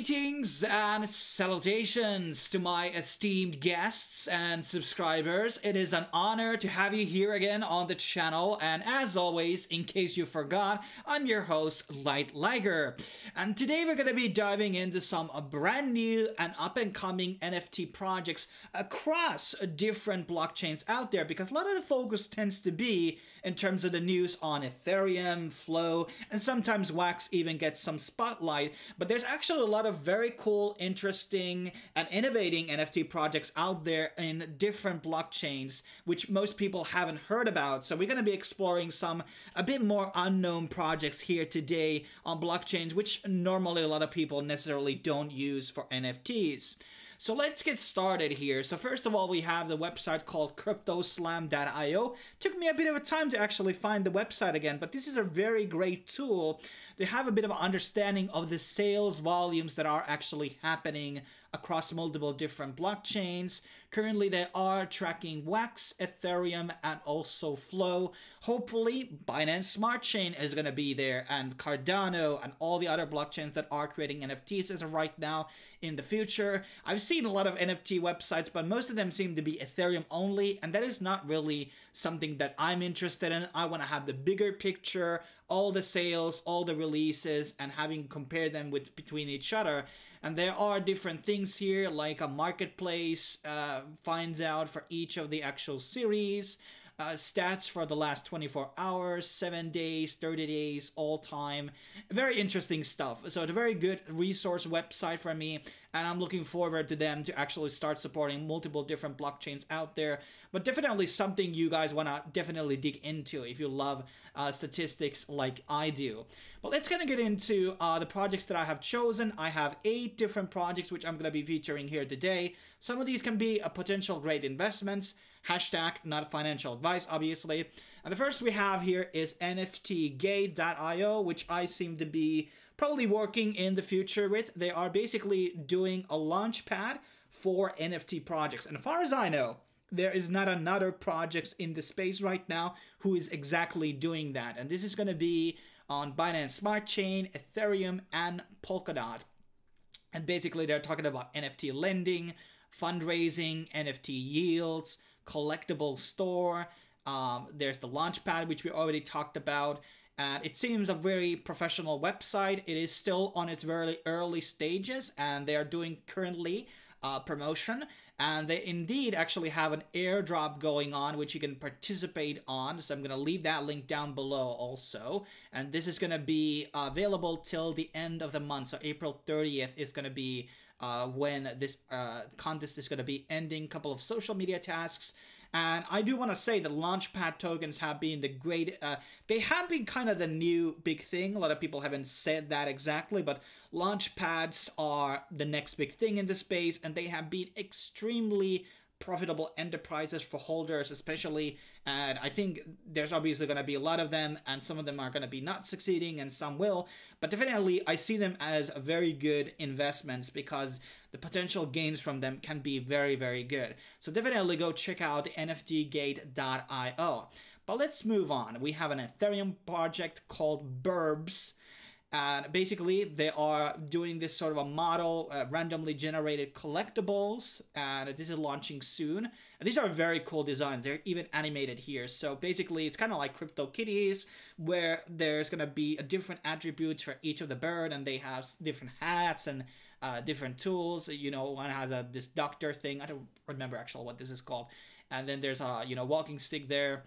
Greetings and salutations to my esteemed guests and subscribers. It is an honor to have you here again on the channel, and as always, in case you forgot, I'm your host, Light Liger. And today we're going to be diving into some brand new and up-and-coming NFT projects across different blockchains out there, because a lot of the focus tends to be in terms of the news on Ethereum, Flow, and sometimes Wax even gets some spotlight, but there's actually a lot of very cool, interesting, and innovating NFT projects out there in different blockchains, which most people haven't heard about. So we're going to be exploring some a bit more unknown projects here today on blockchains, which normally a lot of people necessarily don't use for NFTs. So let's get started here. So first of all, we have the website called Cryptoslam.io. Took me a bit of a time to actually find the website again, but this is a very great tool to have a bit of an understanding of the sales volumes that are actually happening across multiple different blockchains. Currently, they are tracking Wax, Ethereum, and also Flow. Hopefully, Binance Smart Chain is going to be there, and Cardano, and all the other blockchains that are creating NFTs as of right now in the future. I've seen a lot of NFT websites, but most of them seem to be Ethereum only, and that is not really something that I'm interested in. I want to have the bigger picture, all the sales, all the releases, and having compared them between each other. And there are different things here, like a marketplace finds out for each of the actual series, stats for the last 24 hours, 7 days, 30 days, all time. Very interesting stuff. So it's a very good resource website for me, and I'm looking forward to them to actually start supporting multiple different blockchains out there. But definitely something you guys want to definitely dig into if you love statistics like I do. But let's kind of get into the projects that I have chosen. I have 8 different projects which I'm going to be featuring here today. Some of these can be a potential great investments. Hashtag not financial advice, obviously. And the first we have here is NFTgate.io, which I seem to be probably working in the future with. They are basically doing a launch pad for NFT projects. And as far as I know, there is not another project in the space right now who is exactly doing that. And this is going to be on Binance Smart Chain, Ethereum, and Polkadot. And basically they're talking about NFT lending, fundraising, NFT yields, collectible store. There's the launchpad, which we already talked about. And it seems a very professional website. It is still on its very early stages, and they are doing currently promotion. And they indeed actually have an airdrop going on, which you can participate on. So I'm going to leave that link down below also. And this is going to be available till the end of the month. So April 30th is going to be when this contest is going to be ending. Couple of social media tasks. And I do want to say the Launchpad tokens have been the great, they have been kind of the new big thing. A lot of people haven't said that exactly, but Launchpads are the next big thing in the space, and they have been extremely profitable enterprises for holders especially, and I think there's obviously going to be a lot of them, and some of them are going to be not succeeding and some will, but definitely I see them as very good investments because the potential gains from them can be very, very good. So definitely go check out NFTgate.io. But let's move on. We have an Ethereum project called Burbs. And basically, they are doing this sort of a model, randomly generated collectibles, and this is launching soon. And these are very cool designs. They're even animated here. So basically, it's kind of like Crypto Kitties, where there's going to be a different attributes for each of the bird, and they have different hats and different tools. You know, one has this doctor thing. I don't remember actually what this is called. And then there's a walking stick there.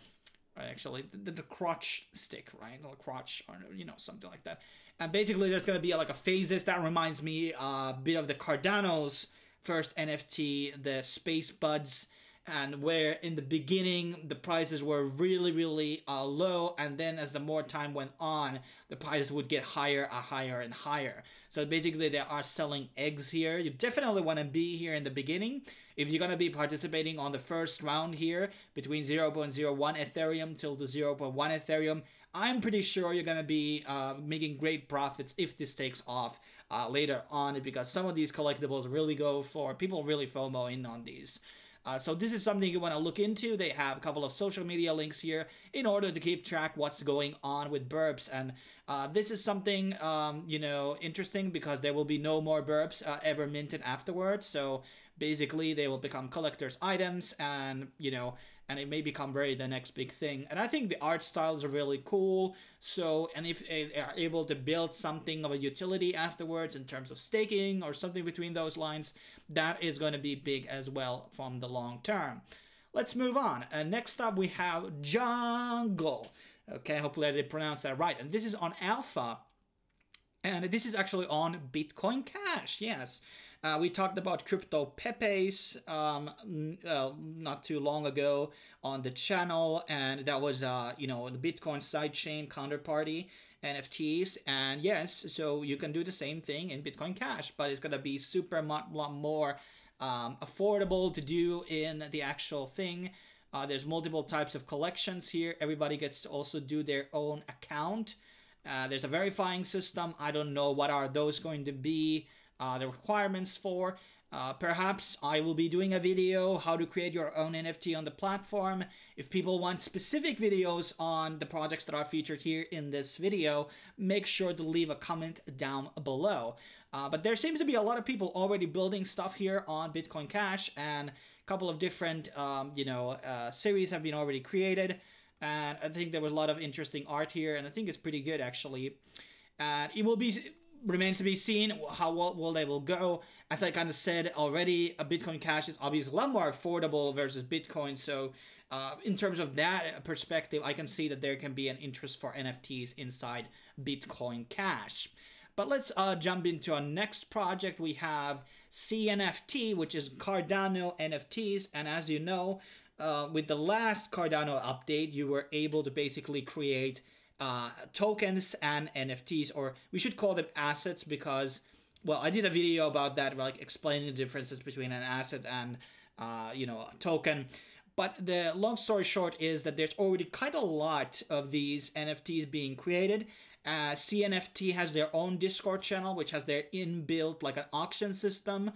Actually, the crotch stick, right? Or crotch, or something like that. And basically, there's going to be like a phases. That reminds me a bit of the Cardano's first NFT, the Space Buds, and where in the beginning, the prices were really, really low. And then as the more time went on, the prices would get higher, higher, and higher. So basically, they are selling eggs here. You definitely want to be here in the beginning. If you're going to be participating on the first round here, between 0.01 Ethereum till the 0.1 Ethereum, I'm pretty sure you're going to be making great profits if this takes off later on, because some of these collectibles really go for, people really FOMO in on these. So this is something you want to look into. They have a couple of social media links here in order to keep track what's going on with Burbs. And this is something, you know, interesting because there will be no more Burbs ever minted afterwards. So basically they will become collector's items, and, you know, and it may become the next big thing. And I think the art styles are really cool. So, and if they are able to build something of a utility afterwards in terms of staking or something between those lines, that is going to be big as well from the long term. Let's move on. Next up, we have Jungle. Okay, hopefully I did pronounce that right. And this is on Alpha. And this is actually on Bitcoin Cash, yes. We talked about Crypto Pepe's not too long ago on the channel, and that was, you know, the Bitcoin sidechain counterparty NFTs. And yes, so you can do the same thing in Bitcoin Cash, but it's going to be super lot more affordable to do in the actual thing. There's multiple types of collections here. Everybody gets to also do their own account. There's a verifying system. I don't know what are those going to be. The requirements for. Perhaps I will be doing a video how to create your own NFT on the platform. If people want specific videos on the projects that are featured here in this video, make sure to leave a comment down below. But there seems to be a lot of people already building stuff here on Bitcoin Cash, and a couple of different you know, series have been already created. And I think there was a lot of interesting art here, and I think it's pretty good actually. And it will be remains to be seen how well they will go. As I kind of said already, a Bitcoin Cash is obviously a lot more affordable versus Bitcoin. So in terms of that perspective, I can see that there can be an interest for NFTs inside Bitcoin Cash. But let's jump into our next project. We have CNFT, which is Cardano NFTs. And as you know, with the last Cardano update, you were able to basically create tokens and NFTs, or we should call them assets, because, well, I did a video about that, like explaining the differences between an asset and you know, a token. But the long story short is that there's already quite a lot of these NFTs being created. CNFT has their own Discord channel, which has their inbuilt like an auction system,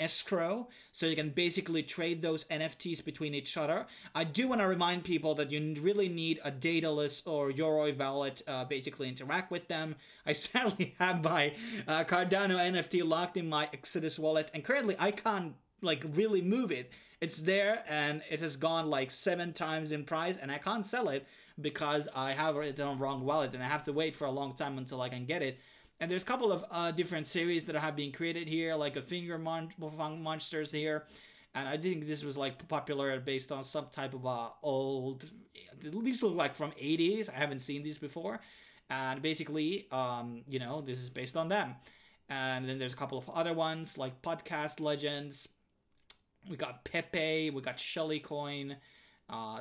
escrow, so you can basically trade those NFTs between each other. I do want to remind people that you really need a dataless or Yoroi wallet basically interact with them. I sadly have my Cardano NFT locked in my Exodus wallet, and currently I can't like really move it. It's there and it has gone like 7 times in price, and I can't sell it because I have it on wrong wallet, and I have to wait for a long time until I can get it. And there's a couple of different series that have been created here, like a finger monsters here. And I think this was like popular based on some type of old, these look like from 80s. I haven't seen these before. And basically, you know, this is based on them. And then there's a couple of other ones like Podcast Legends. We got Pepe, we got Shelly Coin.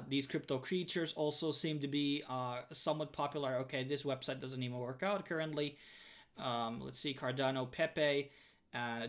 These crypto creatures also seem to be somewhat popular. Okay, this website doesn't even work out currently. Let's see, Cardano Pepe.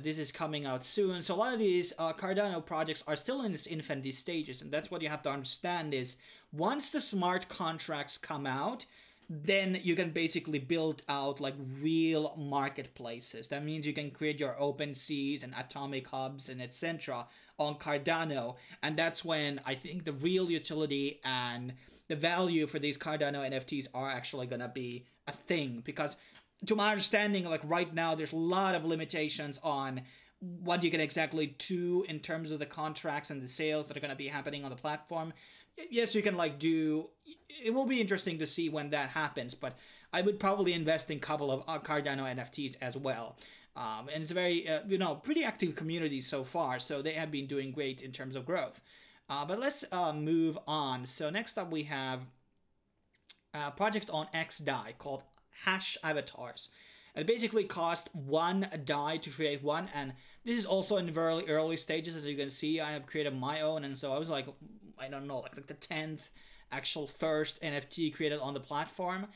This is coming out soon. So a lot of these Cardano projects are still in its infancy stages, and that's what you have to understand is once the smart contracts come out, then you can basically build out like real marketplaces. That means you can create your OpenSeas and Atomic Hubs and etc. on Cardano, and that's when I think the real utility and the value for these Cardano NFTs are actually gonna be a thing, because to my understanding, like right now, there's a lot of limitations on what you can exactly do in terms of the contracts and the sales that are going to be happening on the platform. Yes, you can like do, it will be interesting to see when that happens, but I would probably invest in a couple of Cardano NFTs as well. And it's a very, you know, pretty active community so far, so they have been doing great in terms of growth. But let's move on. So next up we have a project on XDAI called Hash Avatars. It basically cost 1 DAI to create one, and this is also in very early stages. As you can see, I have created my own, and so I was like, I don't know, like the 10th actual first NFT created on the platform.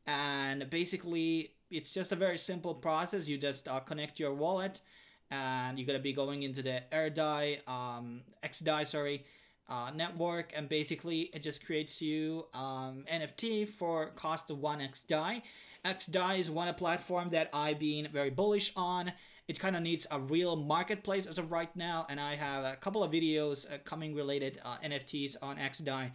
And basically it's just a very simple process. You just connect your wallet, and you're gonna be going into the XDAI, sorry, network, and basically it just creates you NFT for cost of 1 XDAI. XDAI is one platform that I've been very bullish on. it kind of needs a real marketplace as of right now, and I have a couple of videos coming related NFTs on XDAI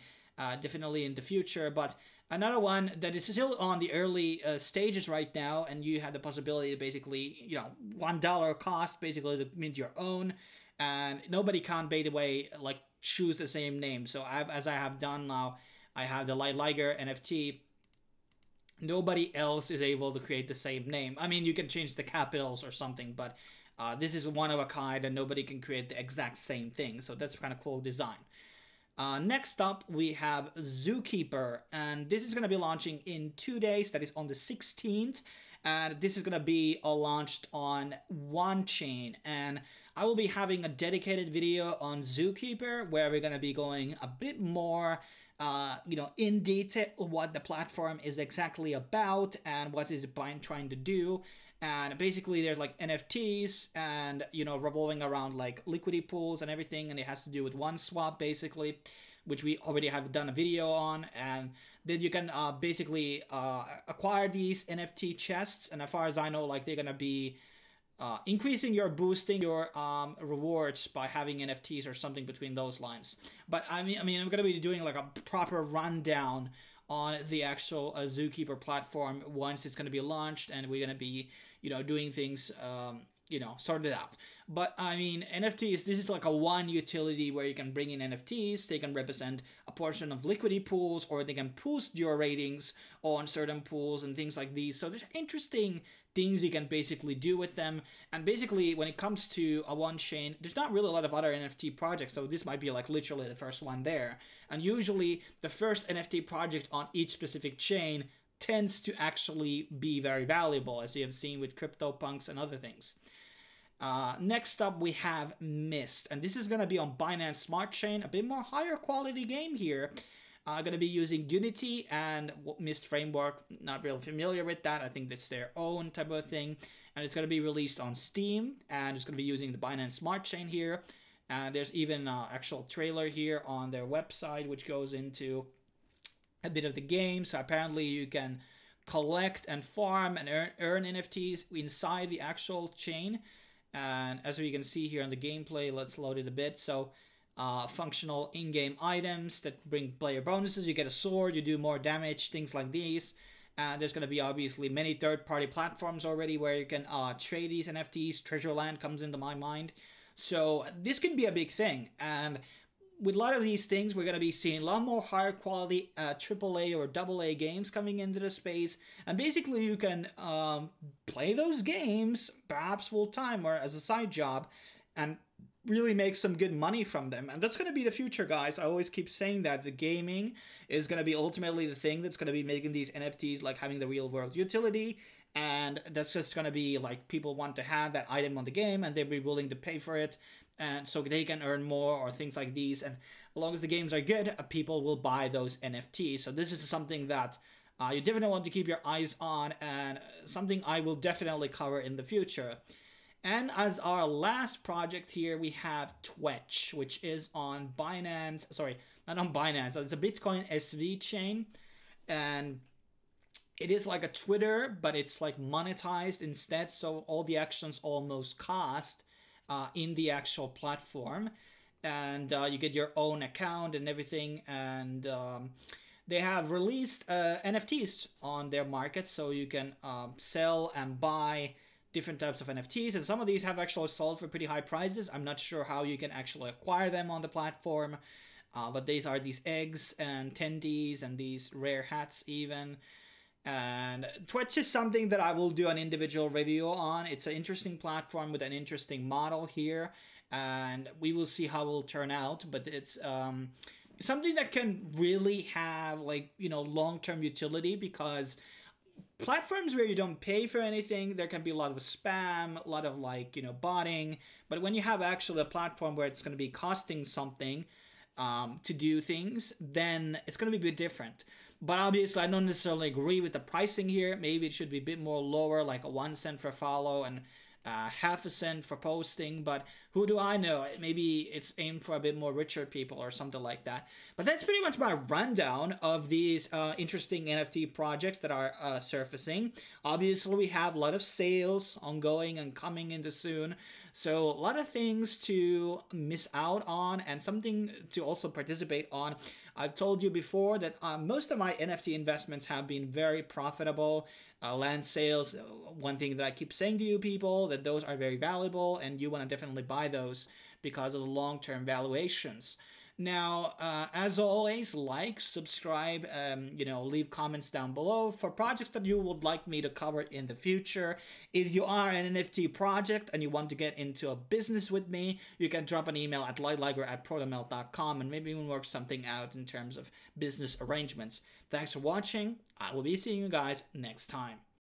definitely in the future. But another one that is still on the early stages right now, and you have the possibility to basically, you know, $1 cost basically to mint your own, and nobody can, by the way, like choose the same name. So as I have done now, I have the Liger NFT. Nobody else is able to create the same name. I mean, you can change the capitals or something, but this is one of a kind, and nobody can create the exact same thing. So that's kind of cool design. Next up, we have Zookeeper, and this is going to be launching in 2 days. That is on the 16th, and this is going to be launched on one chain. And I will be having a dedicated video on Zookeeper where we're going to be going a bit more you know, in detail what the platform is exactly about and what is it trying to do. And basically there's like NFTs and, you know, revolving around like liquidity pools and everything, and it has to do with OneSwap basically, which we already have done a video on. And then you can basically acquire these NFT chests, and as far as I know, like they're gonna be increasing boosting your rewards by having NFTs or something between those lines. But I mean, I'm gonna be doing like a proper rundown on the actual Zookeeper platform once it's gonna be launched, and we're gonna be, you know, doing things you know, sorted out. But I mean, NFTs, this is like a one utility where you can bring in NFTs. They can represent a portion of liquidity pools, or they can boost your ratings on certain pools and things like these. So there's interesting things you can basically do with them. And basically, when it comes to a one chain, there's not really a lot of other NFT projects, so this might be like literally the first one there. And usually the first NFT project on each specific chain tends to actually be very valuable, as you have seen with CryptoPunks and other things. Next up, we have Mist, and this is going to be on Binance Smart Chain, a bit more higher quality game here. Going to be using Unity and Mist framework. Not real familiar with that. I think that's their own type of thing, and it's going to be released on Steam, and it's going to be using the Binance Smart Chain here. And there's even an actual trailer here on their website, which goes into a bit of the game. So apparently you can collect and farm and earn NFTs inside the actual chain. And as we can see here on the gameplay, let's load it a bit. So functional in-game items that bring player bonuses. You get a sword, you do more damage, things like these. And there's going to be obviously many third-party platforms already where you can trade these NFTs. Treasureland comes into my mind. So this could be a big thing. And with a lot of these things, we're going to be seeing a lot more higher quality AAA or AA games coming into the space. And basically you can play those games perhaps full time or as a side job and really make some good money from them. And that's going to be the future, guys. I always keep saying that the gaming is going to be ultimately the thing that's going to be making these NFTs like having the real world utility. And that's just going to be like people want to have that item on the game and they'll be willing to pay for it. And so they can earn more or things like these. And as long as the games are good, people will buy those NFTs. So this is something that you definitely want to keep your eyes on, and something I will definitely cover in the future. And as our last project here, we have Twetch, which is on Binance. Sorry, not on Binance. It's a Bitcoin SV chain. And it is like a Twitter, but it's like monetized instead. So all the actions almost cost in the actual platform, and you get your own account and everything. And they have released NFTs on their market, so you can sell and buy different types of NFTs, and some of these have actually sold for pretty high prices. I'm not sure how you can actually acquire them on the platform, but these are these eggs and tendies and these rare hats even. And Twitch is something that I will do an individual review on. It's an interesting platform with an interesting model here, and we will see how it will turn out. But it's something that can really have, like, you know, long-term utility, because platforms where you don't pay for anything, there can be a lot of spam, a lot of, like, you know, botting. But when you have actually a platform where it's going to be costing something to do things, then it's going to be a bit different. But obviously, I don't necessarily agree with the pricing here. Maybe it should be a bit more lower, like a 1 cent for follow and half a cent for posting. But Who do I know? Maybe it's aimed for a bit more richer people or something like that. But that's pretty much my rundown of these interesting NFT projects that are surfacing. Obviously, we have a lot of sales ongoing and coming into soon. So a lot of things to miss out on and something to also participate on. I've told you before that most of my NFT investments have been very profitable. Land sales, one thing that I keep saying to you people, that those are very valuable and you want to definitely buy those because of the long-term valuations. Now, as always, like, subscribe, leave comments down below for projects that you would like me to cover in the future. If you are an NFT project and you want to get into a business with me, you can drop an email at lightliger@protomelt.com and maybe we can work something out in terms of business arrangements. Thanks for watching. I will be seeing you guys next time.